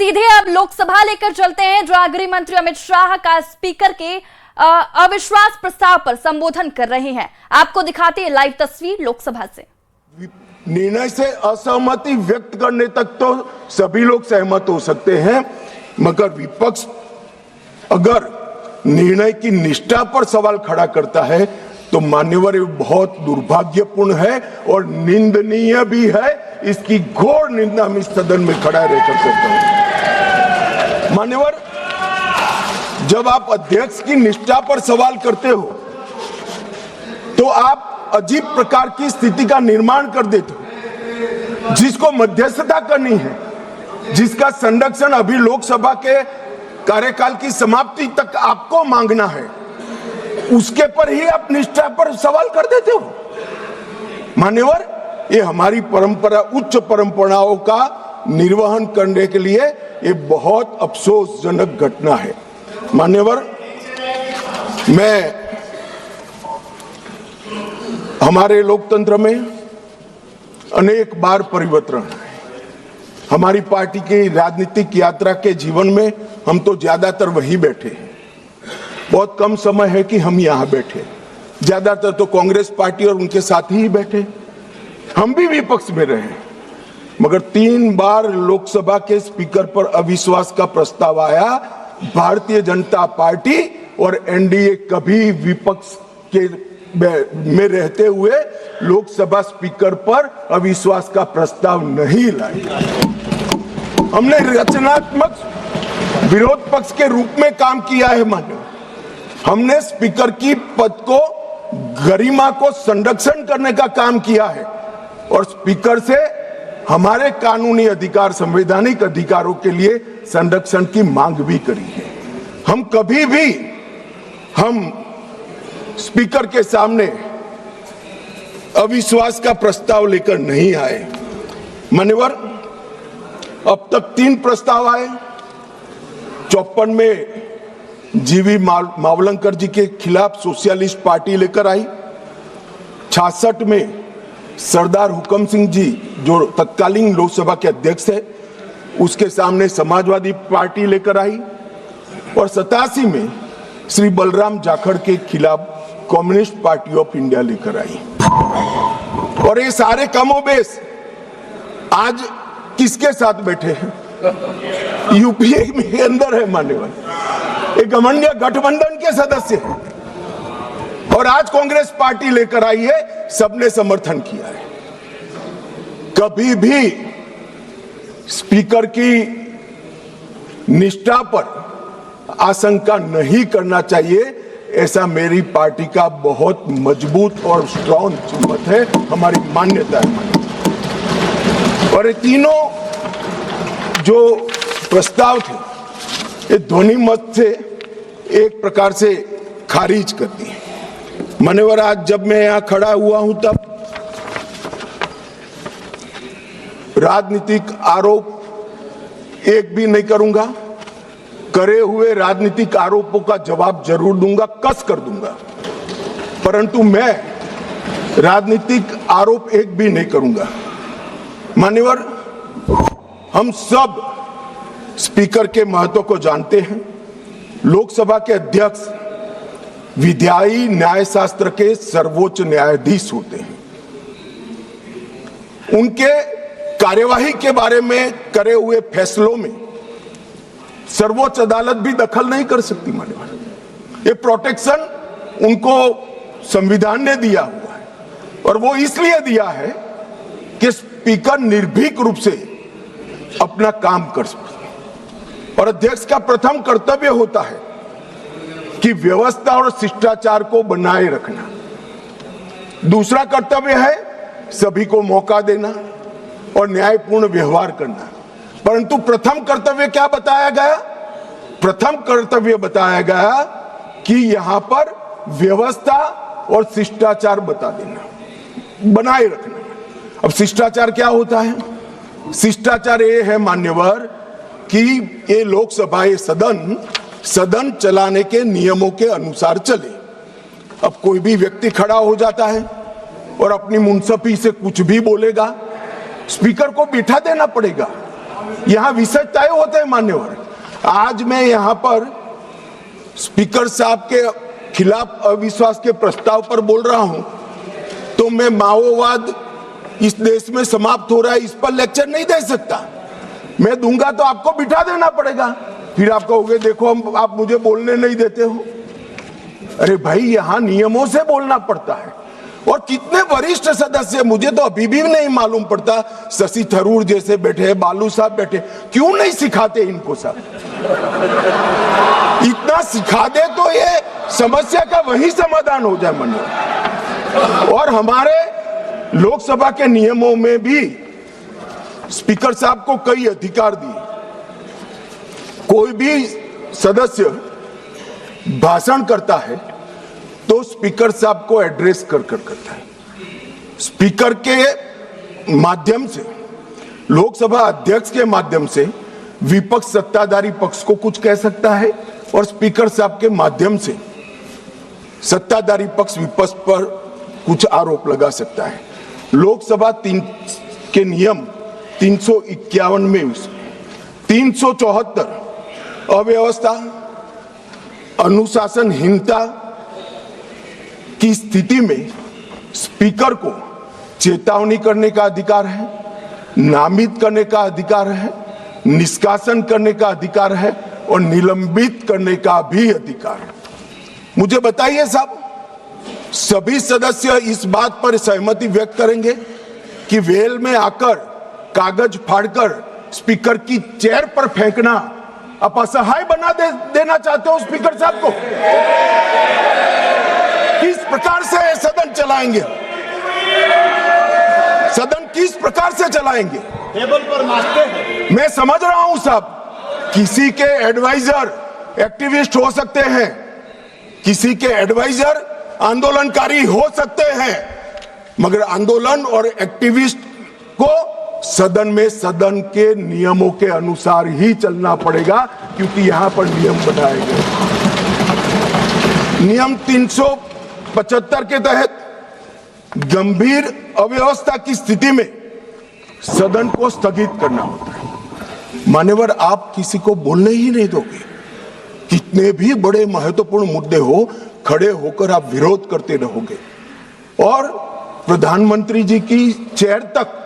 सीधे अब लोकसभा लेकर चलते हैं, जहां गृह मंत्री अमित शाह का स्पीकर के अविश्वास प्रस्ताव पर संबोधन कर रहे हैं। आपको दिखाते हैं लाइव तस्वीर लोकसभा से। निर्णय से असहमति व्यक्त करने तक तो सभी लोग सहमत हो सकते हैं, मगर विपक्ष अगर निर्णय की निष्ठा पर सवाल खड़ा करता है तो मान्यवर ये बहुत दुर्भाग्यपूर्ण है और निंदनीय भी है। इसकी घोर निंदा हम इस सदन में खड़ा रहकर करते हैं। मान्यवर, जब आप अध्यक्ष की निष्ठा पर सवाल करते हो तो आप अजीब प्रकार की स्थिति का निर्माण कर देते हो। जिसको मध्यस्थता करनी है, जिसका संरक्षण अभी लोकसभा के कार्यकाल की समाप्ति तक आपको मांगना है, उसके पर ही आप निष्ठा पर सवाल कर देते हो। मान्यवर, ये हमारी परंपरा, उच्च परंपराओं का निर्वहन करने के लिए ये बहुत अफसोसजनक घटना है। मान्यवर, मैं हमारे लोकतंत्र में अनेक बार परिवर्तन है। हमारी पार्टी की राजनीतिक यात्रा के जीवन में हम तो ज्यादातर वही बैठे हैं। बहुत कम समय है कि हम यहाँ बैठे, ज्यादातर तो कांग्रेस पार्टी और उनके साथी ही बैठे। हम भी विपक्ष में रहे, मगर 3 बार लोकसभा के स्पीकर पर अविश्वास का प्रस्ताव आया। भारतीय जनता पार्टी और एनडीए कभी विपक्ष के में रहते हुए लोकसभा स्पीकर पर अविश्वास का प्रस्ताव नहीं लाई। हमने रचनात्मक विरोध पक्ष के रूप में काम किया है। मानो हमने स्पीकर की पद को, गरिमा को संरक्षण करने का काम किया है और स्पीकर से हमारे कानूनी अधिकार, संवैधानिक अधिकारों के लिए संरक्षण की मांग भी करी है। हम कभी भी स्पीकर के सामने अविश्वास का प्रस्ताव लेकर नहीं आए। मान्यवर, अब तक 3 प्रस्ताव आए। 54 में जीवी मावलंकर जी के खिलाफ सोशलिस्ट पार्टी लेकर आई। 66 में सरदार हुकम सिंह जी, जो तत्कालीन लोकसभा के अध्यक्ष है, उसके सामने समाजवादी पार्टी लेकर आई और 87 में श्री बलराम जाखड़ के खिलाफ कम्युनिस्ट पार्टी ऑफ इंडिया लेकर आई। और ये सारे कमोबेश आज किसके साथ बैठे हैं? यूपीए में अंदर है। मान्यवर, एक घमंडिया गठबंधन के सदस्य हैं और आज कांग्रेस पार्टी लेकर आई है, सबने समर्थन किया है। कभी भी स्पीकर की निष्ठा पर आशंका नहीं करना चाहिए, ऐसा मेरी पार्टी का बहुत मजबूत और स्ट्रॉन्ग मत है, हमारी मान्यता है। और ये तीनों जो प्रस्ताव थे, ये ध्वनि मत से एक प्रकार से खारिज कर दिए। मान्यवर, आज जब मैं यहां खड़ा हुआ हूं तब राजनीतिक आरोप एक भी नहीं करूंगा। करे हुए राजनीतिक आरोपों का जवाब जरूर दूंगा, कस कर दूंगा, परंतु मैं राजनीतिक आरोप एक भी नहीं करूंगा। मान्यवर, हम सब स्पीकर के महत्व को जानते हैं। लोकसभा के अध्यक्ष विधायी न्यायशास्त्र के सर्वोच्च न्यायाधीश होते हैं। उनके कार्यवाही के बारे में करे हुए फैसलों में सर्वोच्च अदालत भी दखल नहीं कर सकती। मान्यवर, ये प्रोटेक्शन उनको संविधान ने दिया हुआ है और वो इसलिए दिया है कि स्पीकर निर्भीक रूप से अपना काम कर सके और अध्यक्ष का प्रथम कर्तव्य होता है कि व्यवस्था और शिष्टाचार को बनाए रखना। दूसरा कर्तव्य है सभी को मौका देना और न्यायपूर्ण व्यवहार करना। परंतु प्रथम कर्तव्य क्या बताया गया? प्रथम कर्तव्य बताया गया कि यहां पर व्यवस्था और शिष्टाचार बता देना, बनाए रखना। अब शिष्टाचार क्या होता है? शिष्टाचार ये है मान्यवर कि ये लोकसभा, ये सदन चलाने के नियमों के अनुसार चले। अब कोई भी व्यक्ति खड़ा हो जाता है और अपनी मुंसफी से कुछ भी बोलेगा, स्पीकर को बिठा देना पड़ेगा। यहाँ विषय तय होते हैं मान्यवर। आज मैं यहाँ पर स्पीकर साहब के खिलाफ अविश्वास के प्रस्ताव पर बोल रहा हूं, तो मैं माओवाद इस देश में समाप्त हो रहा है इस पर लेक्चर नहीं दे सकता। मैं दूंगा तो आपको बिठा देना पड़ेगा, फिर आप कहोगे देखो आप मुझे बोलने नहीं देते हो। अरे भाई, यहां नियमों से बोलना पड़ता है। और कितने वरिष्ठ सदस्य, मुझे तो अभी भी नहीं मालूम पड़ता, शशि थरूर जैसे बैठे, बालू साहब बैठे, क्यों नहीं सिखाते इनको सब? इतना सिखा दे तो ये समस्या का वही समाधान हो जाए मन में। और हमारे लोकसभा के नियमों में भी स्पीकर साहब को कई अधिकार दिए। कोई भी सदस्य भाषण करता है तो स्पीकर साहब को एड्रेस कर करता है। स्पीकर के माध्यम से, लोकसभा अध्यक्ष के माध्यम से विपक्ष सत्ताधारी पक्ष को कुछ कह सकता है और स्पीकर साहब के माध्यम से सत्ताधारी पक्ष विपक्ष पर कुछ आरोप लगा सकता है। लोकसभा के नियम 351 में 374 अव्यवस्था, अनुशासनहीनता की स्थिति में स्पीकर को चेतावनी करने का अधिकार है, नामित करने का अधिकार है, निष्कासन करने का अधिकार है और निलंबित करने का भी अधिकार है। मुझे बताइए साहब, सभी सदस्य इस बात पर सहमति व्यक्त करेंगे कि वेल में आकर कागज फाड़कर स्पीकर की चेयर पर फेंकना आप असहाय बना देना चाहते हो स्पीकर साहब को? किस प्रकार से सदन चलाएंगे? सदन किस प्रकार से चलाएंगे? टेबल पर नाचते हैं। मैं समझ रहा हूं साहब, किसी के एडवाइजर एक्टिविस्ट हो सकते हैं, किसी के एडवाइजर आंदोलनकारी हो सकते हैं, मगर आंदोलन और एक्टिविस्ट को सदन में सदन के नियमों के अनुसार ही चलना पड़ेगा, क्योंकि यहां पर नियम बनाए गए। नियम 375 के तहत गंभीर अव्यवस्था की स्थिति में सदन को स्थगित करना होता है। मान्यवर, आप किसी को बोलने ही नहीं दोगे। कितने भी बड़े महत्वपूर्ण मुद्दे हो, खड़े होकर आप विरोध करते रहोगे और प्रधानमंत्री जी की चेयर तक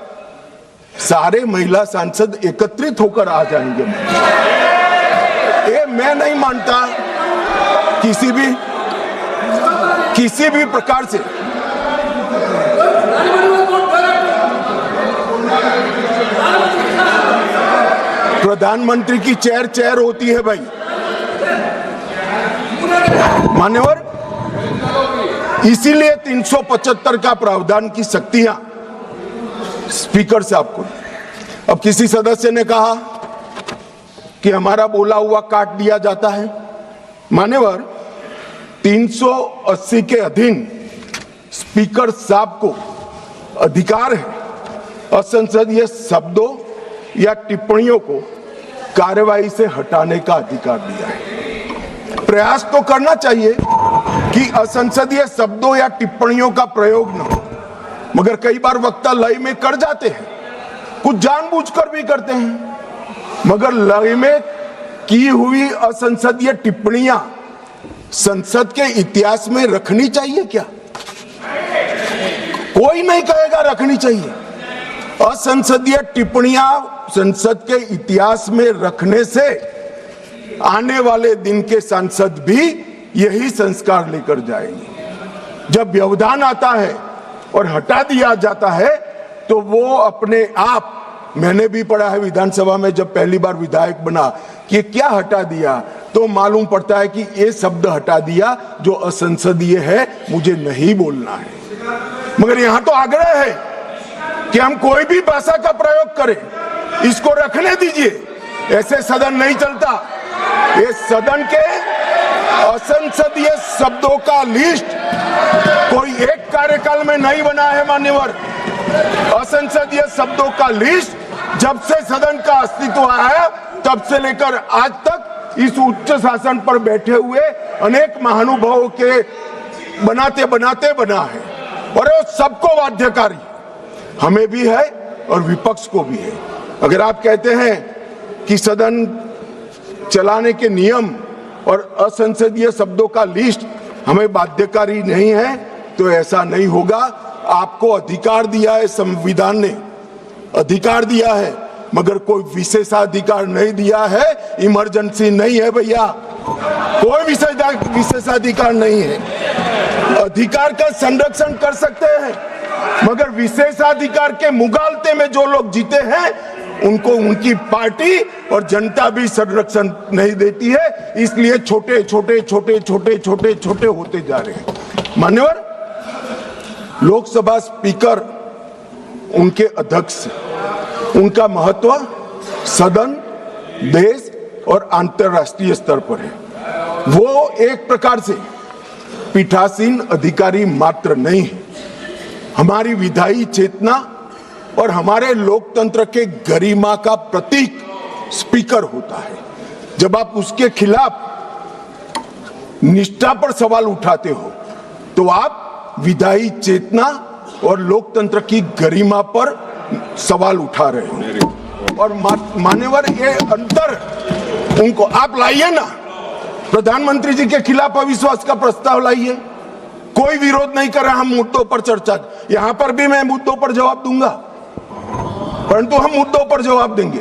सारे महिला सांसद एकत्रित होकर आ जाएंगे। ये मैं नहीं मानता किसी भी प्रकार से। प्रधानमंत्री की चेयर होती है भाई। मान्यवर, इसीलिए 375 का प्रावधान की शक्तियां स्पीकर साहब को। अब किसी सदस्य ने कहा कि हमारा बोला हुआ काट दिया जाता है। मान्यवर, 380 के अधीन स्पीकर साहब को अधिकार है असंसदीय शब्दों या टिप्पणियों को कार्यवाही से हटाने का अधिकार दिया है। प्रयास तो करना चाहिए कि असंसदीय शब्दों या टिप्पणियों का प्रयोग न हो, मगर कई बार वक्ता लय में कर जाते हैं, कुछ जानबूझकर भी करते हैं। मगर लय में की हुई असंसदीय टिप्पणियां संसद के इतिहास में रखनी चाहिए क्या? कोई नहीं कहेगा रखनी चाहिए। असंसदीय टिप्पणियां संसद के इतिहास में रखने से आने वाले दिन के सांसद भी यही संस्कार लेकर जाएंगे। जब व्यवधान आता है और हटा दिया जाता है तो वो अपने आप, मैंने भी पढ़ा है विधानसभा में जब पहली बार विधायक बना कि क्या हटा दिया, तो मालूम पड़ता है कि ये शब्द हटा दिया जो असंसदीय है, मुझे नहीं बोलना है। मगर यहां तो आग्रह है कि हम कोई भी भाषा का प्रयोग करें, इसको रखने दीजिए। ऐसे सदन नहीं चलता। ये सदन के असंसदीय शब्दों का लिस्ट कोई एक कार्यकाल में नहीं बना है मान्यवर। असंसदीय शब्दों का लिस्ट जब से सदन का अस्तित्व आया तब से लेकर आज तक इस उच्च शासन पर बैठे हुए अनेक महानुभावों के बनाते बनाते बना है, और वो सबको बाध्यकारी, हमें भी है और विपक्ष को भी है। अगर आप कहते हैं कि सदन चलाने के नियम और असंसदीय शब्दों का लिस्ट हमें बाध्यकारी नहीं है, तो ऐसा नहीं होगा। आपको अधिकार दिया है संविधान ने, अधिकार दिया है, मगर कोई विशेषाधिकार नहीं दिया है। इमरजेंसी नहीं है भैया, कोई विशेषाधिकार नहीं है। अधिकार का संरक्षण कर सकते हैं, मगर विशेषाधिकार के मुगालते में जो लोग जीते हैं उनको उनकी पार्टी और जनता भी संरक्षण नहीं देती है। इसलिए छोटे छोटे छोटे छोटे छोटे छोटे होते जा रहे हैं। मान्यवर, लोकसभा स्पीकर उनके अध्यक्ष, उनका महत्व सदन, देश और अंतर्राष्ट्रीय स्तर पर है। वो एक प्रकार से पीठासीन अधिकारी मात्र नहीं है, हमारी विधायी चेतना और हमारे लोकतंत्र के गरिमा का प्रतीक स्पीकर होता है। जब आप उसके खिलाफ निष्ठा पर सवाल उठाते हो तो आप विधायी चेतना और लोकतंत्र की गरिमा पर सवाल उठा रहे हो। और मान्यवर, ये अंतर उनको आप लाइए ना, प्रधानमंत्री जी के खिलाफ अविश्वास का प्रस्ताव लाइए, कोई विरोध नहीं कर रहा। हम मुद्दों पर चर्चा, यहां पर भी मैं मुद्दों पर जवाब दूंगा, परंतु हम मुद्दों पर जवाब देंगे।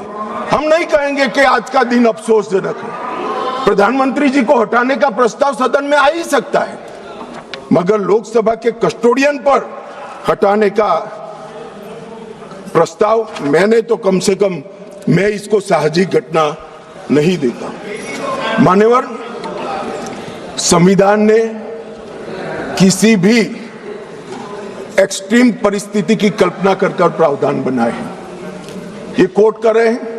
हम नहीं कहेंगे कि आज का दिन अफसोसजनक है। प्रधानमंत्री जी को हटाने का प्रस्ताव सदन में आ ही सकता है, मगर लोकसभा के कस्टोडियन पर हटाने का प्रस्ताव मैंने तो कम से कम मैं इसको साहजिक घटना नहीं देता। मान्यवर, संविधान ने किसी भी एक्सट्रीम परिस्थिति की कल्पना कर प्रावधान बनाए हैं। ये कोट कर रहे हैं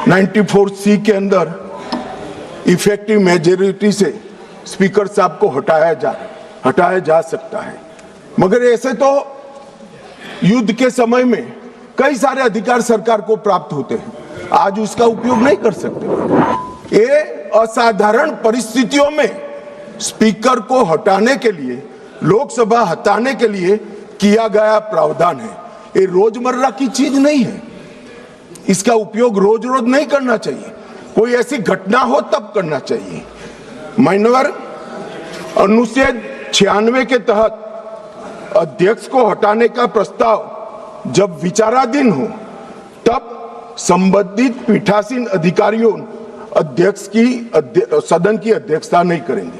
94C के अंदर इफेक्टिव मेजोरिटी से स्पीकर साहब को हटाया जा सकता है, मगर ऐसे तो युद्ध के समय में कई सारे अधिकार सरकार को प्राप्त होते हैं, आज उसका उपयोग नहीं कर सकते। ये असाधारण परिस्थितियों में स्पीकर को हटाने के लिए, लोकसभा हटाने के लिए किया गया प्रावधान है। ये रोजमर्रा की चीज नहीं है, इसका उपयोग रोज रोज नहीं करना चाहिए, कोई ऐसी घटना हो तब करना चाहिए। मान्यवर, अनुच्छेद 96 के तहत अध्यक्ष को हटाने का प्रस्ताव जब विचाराधीन हो तब संबंधित पीठासीन अधिकारियों अध्यक्ष की सदन की अध्यक्षता नहीं करेंगे।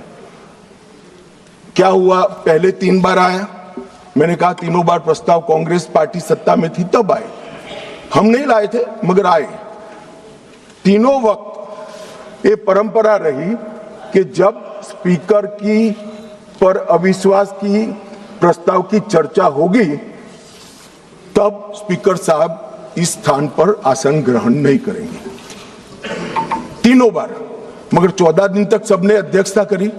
क्या हुआ, पहले 3 बार आया, मैंने कहा तीनों बार प्रस्ताव कांग्रेस पार्टी सत्ता में थी तब आए, हम नहीं लाए थे मगर आए। तीनों वक्त ये परंपरा रही कि जब स्पीकर की पर अविश्वास की प्रस्ताव की चर्चा होगी तब स्पीकर साहब इस स्थान पर आसन ग्रहण नहीं करेंगे। तीनों बार, मगर 14 दिन तक सबने अध्यक्षता करी।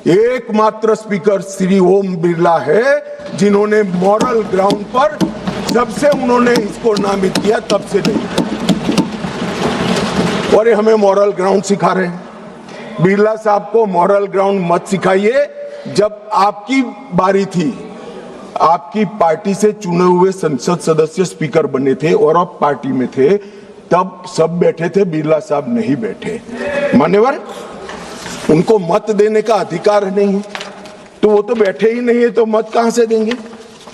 एकमात्र स्पीकर श्री ओम बिरला है जिन्होंने मॉरल ग्राउंड पर, जब से उन्होंने इसको नामित किया तब से नहीं, और ये हमें मॉरल ग्राउंड सिखा रहे हैं। बिरला साहब को मॉरल ग्राउंड मत सिखाइए। जब आपकी बारी थी, आपकी पार्टी से चुने हुए संसद सदस्य स्पीकर बने थे और आप पार्टी में थे, तब सब बैठे थे, बिरला साहब नहीं बैठे। मान्यवर, उनको मत देने का अधिकार नहीं, तो वो तो बैठे ही नहीं है, तो मत कहां से देंगे।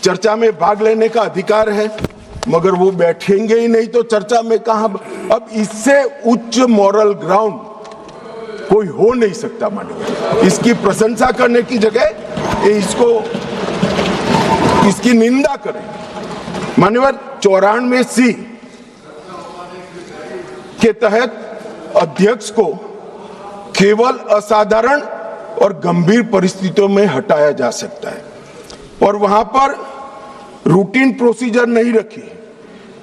चर्चा में भाग लेने का अधिकार है, मगर वो बैठेंगे ही नहीं तो चर्चा में कहां। अब इससे उच्च मॉरल ग्राउंड कोई हो नहीं सकता। मान्यवर, इसकी प्रशंसा करने की जगह इसकी निंदा करें। मान्यवर, 94C के तहत अध्यक्ष को केवल असाधारण और गंभीर परिस्थितियों में हटाया जा सकता है, और वहां पर रूटीन प्रोसीजर नहीं रखी।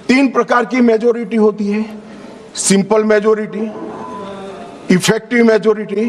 3 प्रकार की मेजोरिटी होती है, सिंपल मेजोरिटी, इफेक्टिव मेजोरिटी